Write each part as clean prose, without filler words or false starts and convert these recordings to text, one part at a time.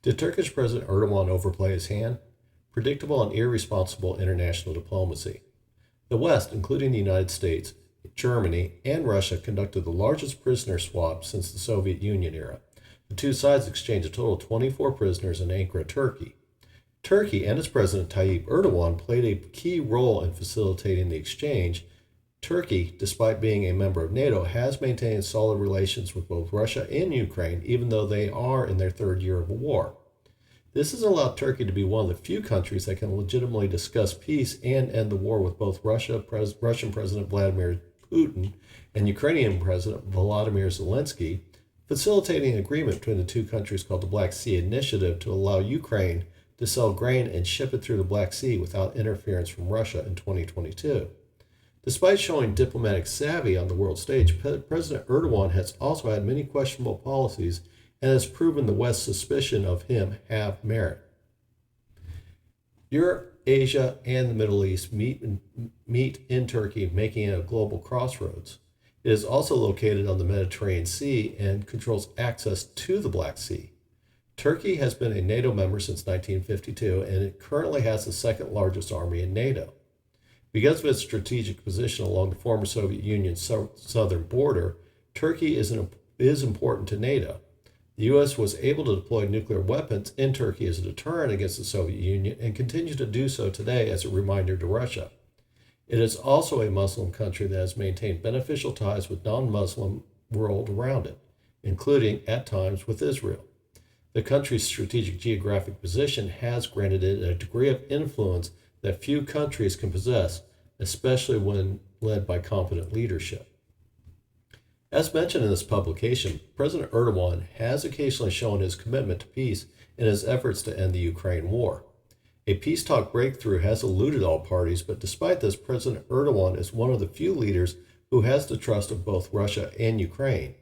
Did Turkish President Erdogan overplay his hand? Predictable and irresponsible international diplomacy. The West, including the United States, Germany, and Russia, conducted the largest prisoner swap since the Soviet Union era. The two sides exchanged a total of 24 prisoners in Ankara, Turkey. Turkey and its President Tayyip Erdogan played a key role in facilitating the exchange. Turkey, despite being a member of NATO, has maintained solid relations with both Russia and Ukraine, even though they are in their third year of a war. This has allowed Turkey to be one of the few countries that can legitimately discuss peace and end the war with both Russian President Vladimir Putin and Ukrainian President Volodymyr Zelensky, facilitating an agreement between the two countries called the Black Sea Initiative to allow Ukraine to sell grain and ship it through the Black Sea without interference from Russia in 2022. Despite showing diplomatic savvy on the world stage, President Erdogan has also had many questionable policies and has proven the West's suspicion of him have merit. Europe, Asia, and the Middle East meet in Turkey, making it a global crossroads. It is also located on the Mediterranean Sea and controls access to the Black Sea. Turkey has been a NATO member since 1952, and it currently has the second largest army in NATO. Because of its strategic position along the former Soviet Union's southern border, Turkey is important to NATO. The U.S. was able to deploy nuclear weapons in Turkey as a deterrent against the Soviet Union and continues to do so today as a reminder to Russia. It is also a Muslim country that has maintained beneficial ties with non-Muslim world around it, including, at times, with Israel. The country's strategic geographic position has granted it a degree of influence that few countries can possess, especially when led by competent leadership. As mentioned in this publication, President Erdogan has occasionally shown his commitment to peace in his efforts to end the Ukraine war. A peace talk breakthrough has eluded all parties, but despite this, President Erdogan is one of the few leaders who has the trust of both Russia and Ukraine.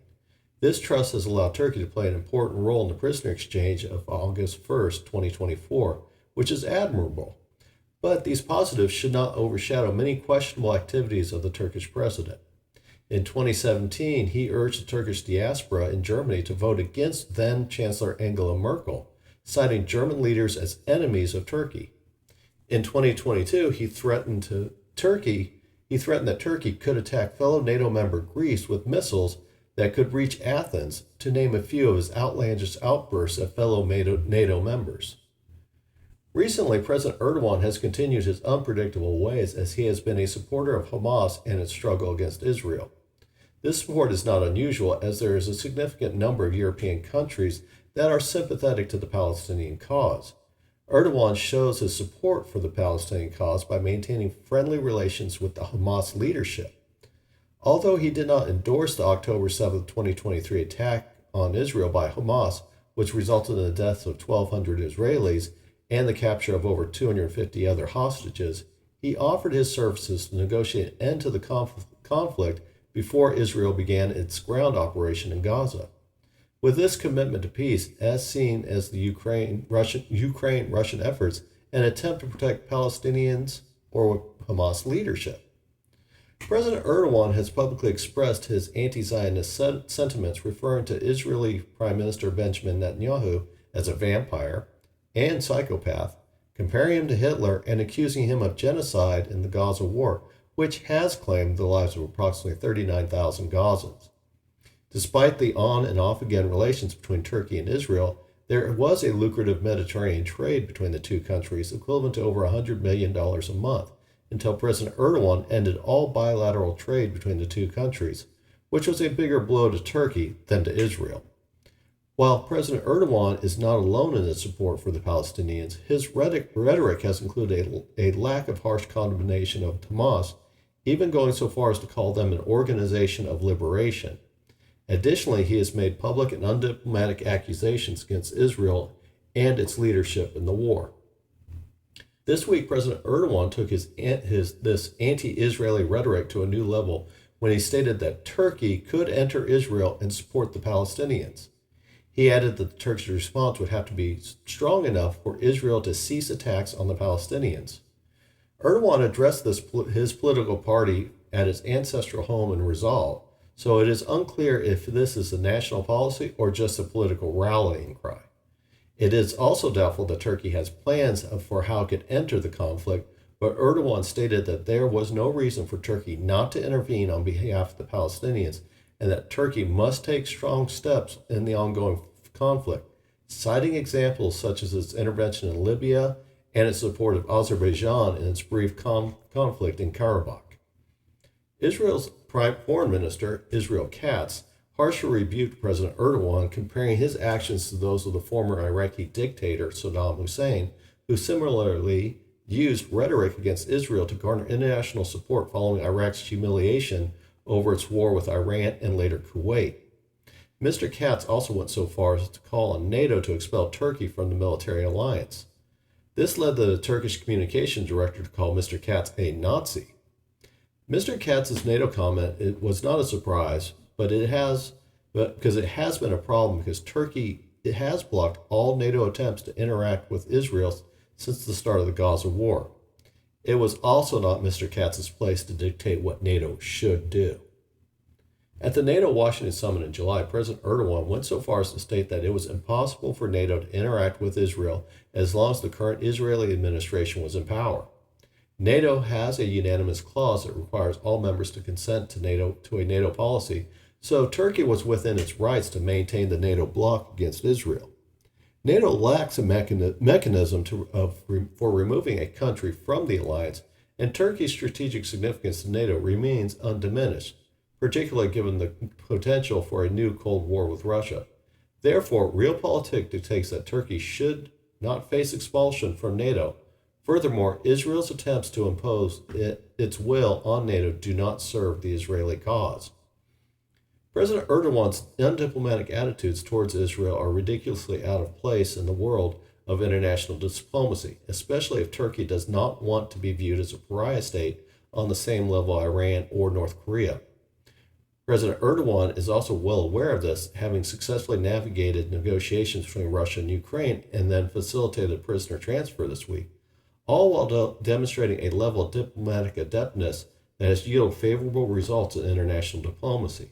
This trust has allowed Turkey to play an important role in the prisoner exchange of August 1st, 2024, which is admirable. But these positives should not overshadow many questionable activities of the Turkish president. In 2017, he urged the Turkish diaspora in Germany to vote against then-Chancellor Angela Merkel, citing German leaders as enemies of Turkey. In 2022, he threatened that Turkey could attack fellow NATO member Greece with missiles that could reach Athens, to name a few of his outlandish outbursts at fellow NATO members. Recently, President Erdogan has continued his unpredictable ways as he has been a supporter of Hamas and its struggle against Israel. This support is not unusual, as there is a significant number of European countries that are sympathetic to the Palestinian cause. Erdogan shows his support for the Palestinian cause by maintaining friendly relations with the Hamas leadership. Although he did not endorse the October 7, 2023 attack on Israel by Hamas, which resulted in the deaths of 1,200 Israelis and the capture of over 250 other hostages, he offered his services to negotiate an end to the conflict before Israel began its ground operation in Gaza. With this commitment to peace, as seen as the Ukraine-Russian efforts, an attempt to protect Palestinians or Hamas leadership. President Erdogan has publicly expressed his anti-Zionist sentiments, referring to Israeli Prime Minister Benjamin Netanyahu as a vampire and psychopath, comparing him to Hitler and accusing him of genocide in the Gaza war, which has claimed the lives of approximately 39,000 Gazans. Despite the on and off again relations between Turkey and Israel, there was a lucrative Mediterranean trade between the two countries equivalent to over $100 million a month, until President Erdogan ended all bilateral trade between the two countries, which was a bigger blow to Turkey than to Israel. While President Erdogan is not alone in his support for the Palestinians, his rhetoric has included a lack of harsh condemnation of Hamas, even going so far as to call them an organization of liberation. Additionally, he has made public and undiplomatic accusations against Israel and its leadership in the war. This week, President Erdogan took this anti-Israeli rhetoric to a new level when he stated that Turkey could enter Israel and support the Palestinians. He added that the Turkish response would have to be strong enough for Israel to cease attacks on the Palestinians. Erdogan addressed his political party at his ancestral home in Rizal, so it is unclear if this is a national policy or just a political rallying cry. It is also doubtful that Turkey has plans for how it could enter the conflict, but Erdogan stated that there was no reason for Turkey not to intervene on behalf of the Palestinians and that Turkey must take strong steps in the ongoing conflict, citing examples such as its intervention in Libya and its support of Azerbaijan in its brief conflict in Karabakh. Israel's Foreign Minister, Israel Katz, harshly rebuked President Erdogan, comparing his actions to those of the former Iraqi dictator Saddam Hussein, who similarly used rhetoric against Israel to garner international support following Iraq's humiliation over its war with Iran and later Kuwait. Mr. Katz also went so far as to call on NATO to expel Turkey from the military alliance. This led the Turkish communications director to call Mr. Katz a Nazi. Mr. Katz's NATO comment was not a surprise, because it has been a problem because Turkey has blocked all NATO attempts to interact with Israel since the start of the Gaza war. It was also not Mr. Katz's place to dictate what NATO should do. At the NATO Washington summit in July, President Erdogan went so far as to state that it was impossible for NATO to interact with Israel as long as the current Israeli administration was in power. NATO has a unanimous clause that requires all members to consent to a NATO policy, so Turkey was within its rights to maintain the NATO bloc against Israel. NATO lacks a mechanism for removing a country from the alliance, and Turkey's strategic significance to NATO remains undiminished, particularly given the potential for a new Cold War with Russia. Therefore, realpolitik dictates that Turkey should not face expulsion from NATO. Furthermore, Israel's attempts to impose its will on NATO do not serve the Israeli cause. President Erdogan's undiplomatic attitudes towards Israel are ridiculously out of place in the world of international diplomacy, especially if Turkey does not want to be viewed as a pariah state on the same level Iran or North Korea. President Erdogan is also well aware of this, having successfully navigated negotiations between Russia and Ukraine and then facilitated prisoner transfer this week, all while demonstrating a level of diplomatic adeptness that has yielded favorable results in international diplomacy.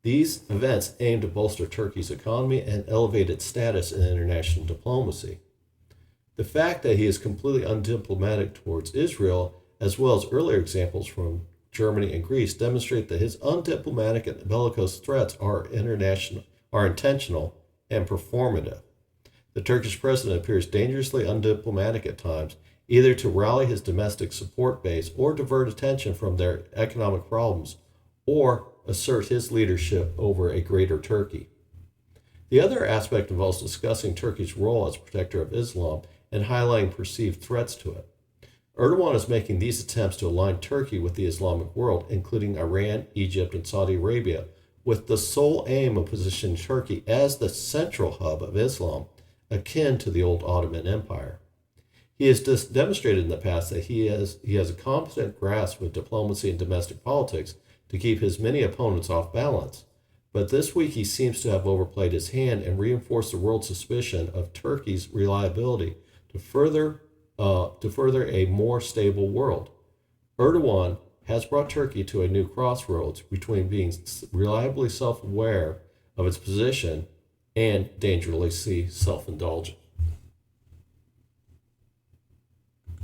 These events aim to bolster Turkey's economy and elevate its status in international diplomacy. The fact that he is completely undiplomatic towards Israel, as well as earlier examples from Germany and Greece, demonstrate that his undiplomatic and bellicose threats are intentional and performative. The Turkish president appears dangerously undiplomatic at times, either to rally his domestic support base or divert attention from their economic problems, or assert his leadership over a greater Turkey. The other aspect involves discussing Turkey's role as protector of Islam and highlighting perceived threats to it. Erdogan is making these attempts to align Turkey with the Islamic world, including Iran, Egypt, and Saudi Arabia, with the sole aim of positioning Turkey as the central hub of Islam, akin to the old Ottoman Empire. He has demonstrated in the past that he has a competent grasp of diplomacy and domestic politics to keep his many opponents off balance. But this week he seems to have overplayed his hand and reinforced the world's suspicion of Turkey's reliability to further a more stable world. Erdogan has brought Turkey to a new crossroads between being reliably self-aware of its position and dangerously self-indulgent.